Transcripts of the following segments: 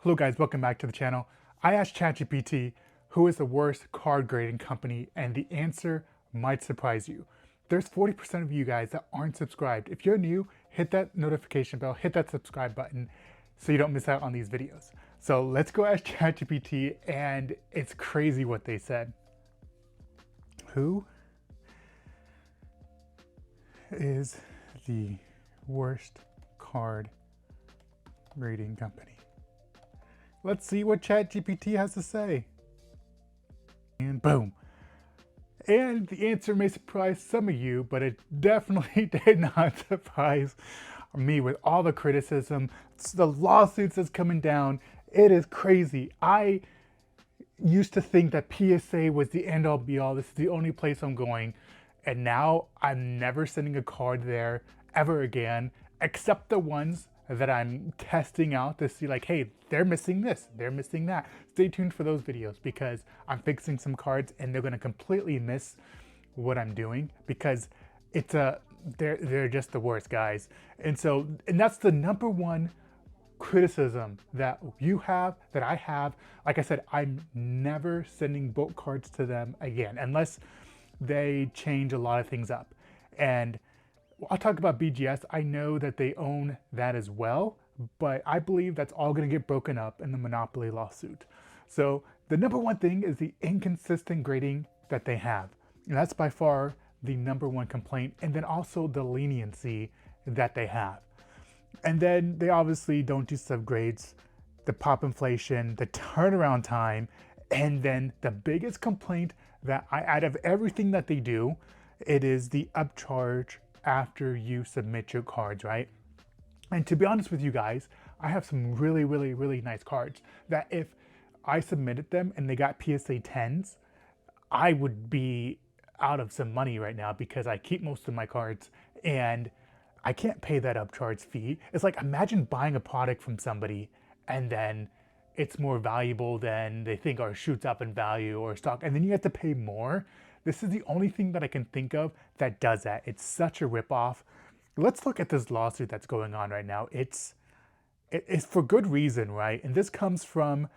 Hello guys, welcome back to the channel. I asked ChatGPT who is the worst card grading company, and the answer might surprise you. There's 40% of you guys that aren't subscribed. If you're new, hit that notification bell, hit that subscribe button so you don't miss out on these videos. So let's go ask ChatGPT, and it's crazy what they said. Who is the worst card grading company? Let's see what ChatGPT has to say. And boom. And the answer may surprise some of you, but it definitely did not surprise me with all the criticism, the lawsuits that's coming down. It is crazy. I used to think that PSA was the end all be all. This is the only place I'm going. And now I'm never sending a card there ever again, except the ones that I'm testing out to see like, hey, they're missing this, they're missing that. Stay tuned for those videos because I'm fixing some cards and they're gonna completely miss what I'm doing because they're just the worst, guys. And that's the number one criticism that you have, that I have. Like I said, I'm never sending boat cards to them again unless they change a lot of things up. And I'll talk about BGS. I know that they own that as well, but I believe that's all going to get broken up in the monopoly lawsuit. So the number one thing is the inconsistent grading that they have. And that's by far the number one complaint. And then also the leniency that they have. And then they obviously don't do subgrades, the pop inflation, the turnaround time, and then the biggest complaint that out of everything that they do, it is the upcharge after you submit your cards, right? And to be honest with you guys, I have some really nice cards that if I submitted them and they got PSA 10s, I would be out of some money right now because I keep most of my cards and I can't pay that upcharge fee. It's like, imagine buying a product from somebody and then it's more valuable than they think or shoots up in value or stock, and then you have to pay more. This is the only thing that I can think of that does that. It's such a ripoff. Let's look at this lawsuit that's going on right now. It's for good reason, right? And this comes from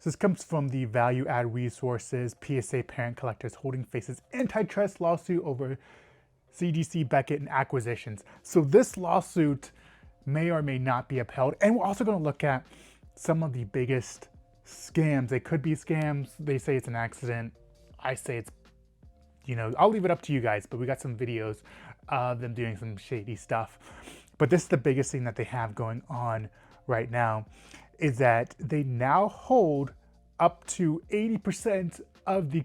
the Value Add Resources PSA Parent Collectors Holding faces antitrust lawsuit over CDC Beckett and acquisitions. So this lawsuit may or may not be upheld. And we're also going to look at some of the biggest scams. They could be scams. They say it's an accident. I say it's, I'll leave it up to you guys, but we got some videos of them doing some shady stuff. But this is the biggest thing that they have going on right now, is that they now hold up to 80% of the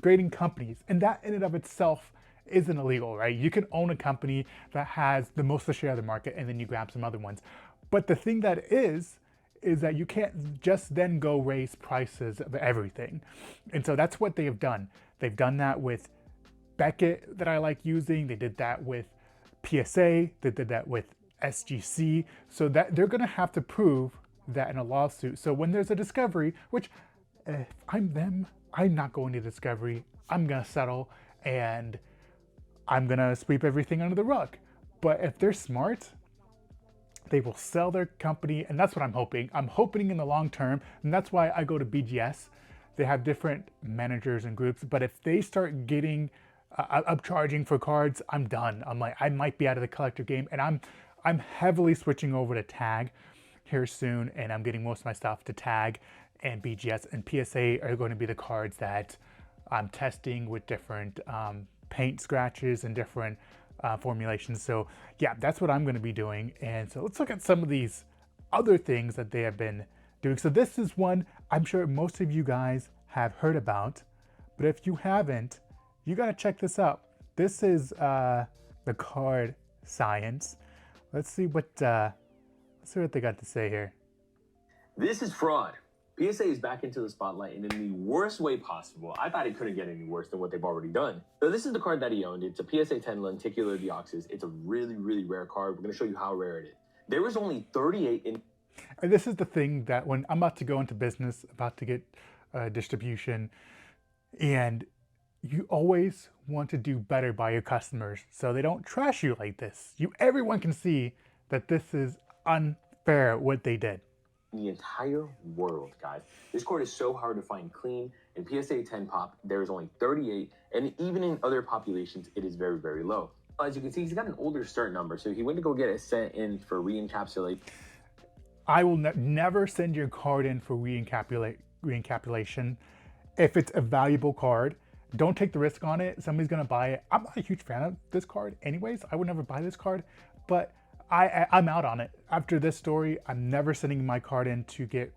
grading companies. And that in and of itself isn't illegal, right? You can own a company that has the most of the share of the market and then you grab some other ones. But the thing that is that you can't just then go raise prices of everything. And so that's what they have done. They've done that with Beckett that I like using. They did that with PSA. They did that with SGC. So that they're going to have to prove that in a lawsuit. So when there's a discovery, which if I'm them, I'm not going to discovery. I'm going to settle and I'm going to sweep everything under the rug. But if they're smart, they will sell their company, and that's what I'm hoping. I'm hoping in the long term, and that's why I go to BGS. They have different managers and groups, but if they start getting upcharging for cards, I'm done. I'm like, I might be out of the collector game, and I'm heavily switching over to Tag here soon, and I'm getting most of my stuff to Tag, and BGS and PSA are going to be the cards that I'm testing with different paint scratches and different formulations. So yeah, that's what I'm going to be doing. And so let's look at some of these other things that they have been doing. So this is one I'm sure most of you guys have heard about, but if you haven't, you got to check this out. This is the card science. Let's see what they got to say here. This is fraud. PSA is back into the spotlight and in the worst way possible. I thought it couldn't get any worse than what they've already done. So this is the card that he owned. It's a PSA 10 Lenticular Deoxys. It's a really rare card. We're going to show you how rare it is. There was only 38 in... And this is the thing that when I'm about to go into business, about to get distribution, and you always want to do better by your customers so they don't trash you like this. Everyone can see that this is fair what they did. The entire world, guys. This card is so hard to find clean. In PSA 10 pop, there is only 38, and even in other populations, it is very, very low. As you can see, he's got an older start number, so he went to go get it sent in for re-encapsulate. I will never send your card in for re-encapsulation if it's a valuable card. Don't take the risk on it. Somebody's gonna buy it. I'm not a huge fan of this card anyways. I would never buy this card, but I'm out on it. After this story, I'm never sending my card in to get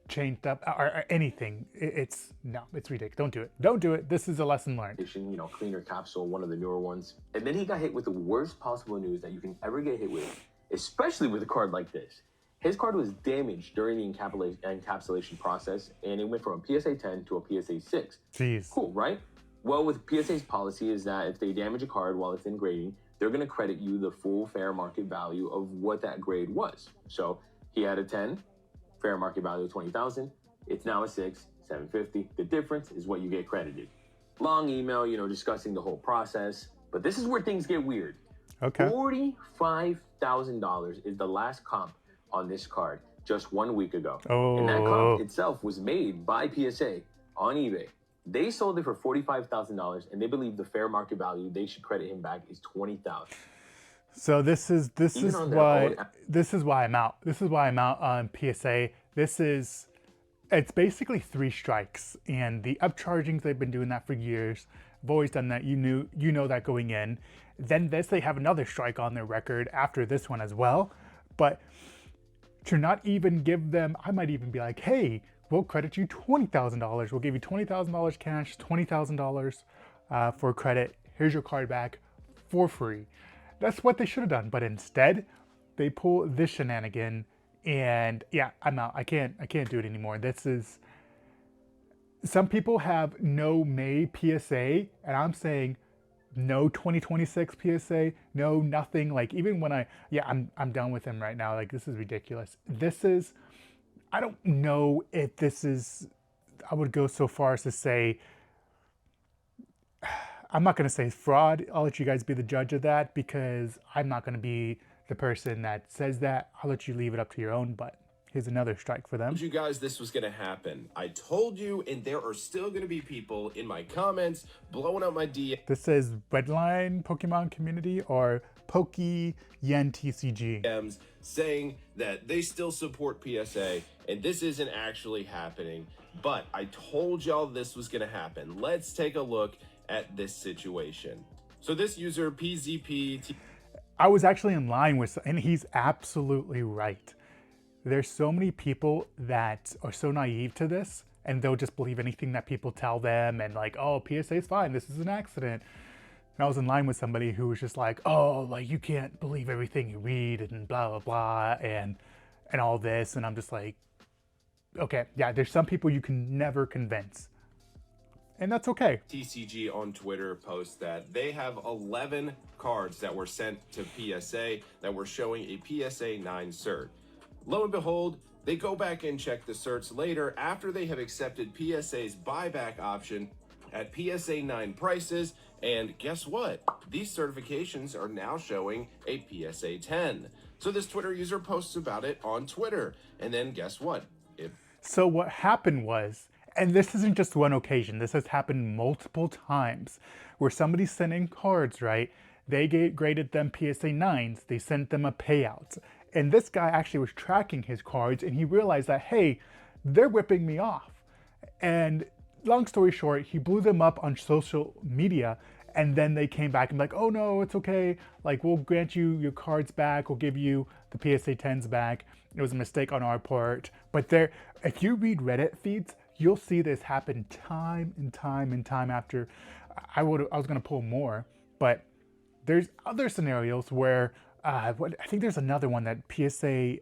changed up or anything. It's ridiculous. Don't do it. Don't do it. This is a lesson learned. You know, cleaner capsule, one of the newer ones. And then he got hit with the worst possible news that you can ever get hit with, especially with a card like this. His card was damaged during the encapsulation process, and it went from a PSA 10 to a PSA 6. Jeez. Cool, right? Well, with PSA's policy is that if they damage a card while it's in grading, they're going to credit you the full fair market value of what that grade was. So he had a 10, fair market value of 20,000. It's now a 6, 750. The difference is what you get credited. Long email, you know, discussing the whole process. But this is where things get weird. Okay. $45,000 is the last comp on this card just 1 week ago. Oh. And that comp itself was made by PSA on eBay. They sold it for $45,000, and they believe the fair market value they should credit him back is $20,000. So this is why I'm out. This is why I'm out on PSA. It's basically 3 strikes, and the upchargings, they've been doing that for years. I've always done that. You know that going in. Then they have another strike on their record after this one as well. But to not even give them, I might even be like, hey, we'll credit you $20,000. We'll give you $20,000 cash, $20,000 for credit. Here's your card back for free. That's what they should have done. But instead, they pull this shenanigan, and yeah, I'm out. I can't do it anymore. This is, some people have no May PSA, and I'm saying no 2026 PSA, no nothing. Like, even when I'm done with him right now. Like, this is ridiculous. I don't know if this is, I would go so far as to say, I'm not going to say fraud. I'll let you guys be the judge of that, because I'm not going to be the person that says that. I'll let you leave it up to your own, but here's another strike for them. I told you guys this was going to happen. I told you, and there are still going to be people in my comments blowing up my DMs. This is Redline Pokemon Community or Poke Yen TCG. Saying that they still support PSA, and this isn't actually happening. But I told y'all this was going to happen. Let's take a look at this situation. So this user, PZP... I was actually in line with, and he's absolutely right. There's so many people that are so naive to this, and they'll just believe anything that people tell them, and like, oh, PSA is fine, this is an accident. And I was in line with somebody who was just like, oh, like, you can't believe everything you read, and blah, blah, blah, and all this. And I'm just like, okay, yeah, there's some people you can never convince. And that's okay. TCG on Twitter posts that they have 11 cards that were sent to PSA that were showing a PSA 9 cert. Lo and behold, they go back and check the certs later after they have accepted PSA's buyback option at PSA 9 prices, and guess what? These certifications are now showing a PSA 10. So this Twitter user posts about it on Twitter, and then guess what? So what happened was, and this isn't just one occasion, this has happened multiple times, where somebody's sending cards, right? They graded them PSA 9s, they sent them a payout. And this guy actually was tracking his cards, and he realized that, hey, they're ripping me off. And long story short, he blew them up on social media, and then they came back and like, oh no, it's okay. Like, we'll grant you your cards back. We'll give you the PSA 10s back. It was a mistake on our part. But there, if you read Reddit feeds, you'll see this happen time and time and time after. I was gonna pull more, but there's other scenarios where, I think there's another one that PSA,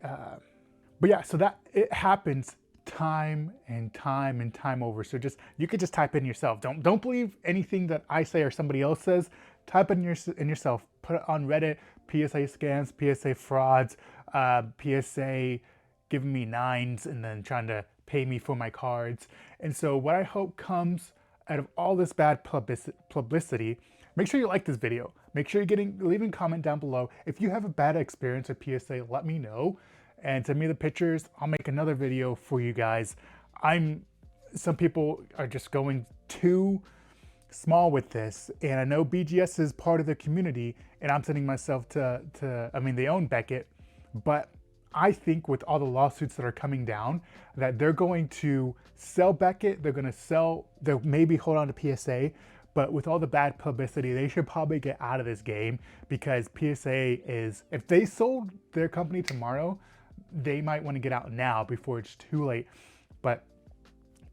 but yeah, so that it happens time and time and time over. So you could just type in yourself. Don't believe anything that I say or somebody else says. Type in yourself. Put it on Reddit. PSA scams, PSA frauds, PSA giving me 9s and then trying to pay me for my cards. And so what I hope comes out of all this bad publicity, make sure you like this video. Make sure you're leaving a comment down below. If you have a bad experience with PSA, let me know. and send me the pictures. I'll make another video for you guys. Some people are just going too small with this, and I know BGS is part of the community, and I'm sending myself to I mean, they own Beckett, but I think with all the lawsuits that are coming down, that they're going to sell Beckett, they'll maybe hold on to PSA, but with all the bad publicity, they should probably get out of this game, because PSA is, if they sold their company tomorrow, they might want to get out now before it's too late. But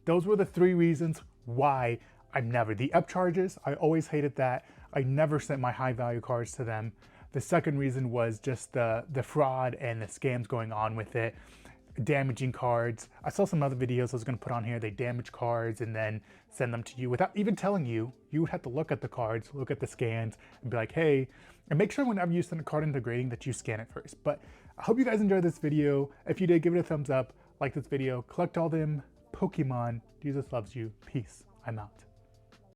those were the 3 reasons why I'm never. The upcharges, I always hated that. I never sent my high value cards to them. The second reason was just the fraud and the scams going on with it, damaging cards. I saw some other videos I was going to put on here. They damage cards and then send them to you without even telling you. You would have to look at the cards, look at the scans, and be like, hey, and make sure whenever you send a card into grading that you scan it first. But I hope you guys enjoyed this video. If you did, give it a thumbs up, like this video, collect all them Pokemon. Jesus loves you. Peace. I'm out.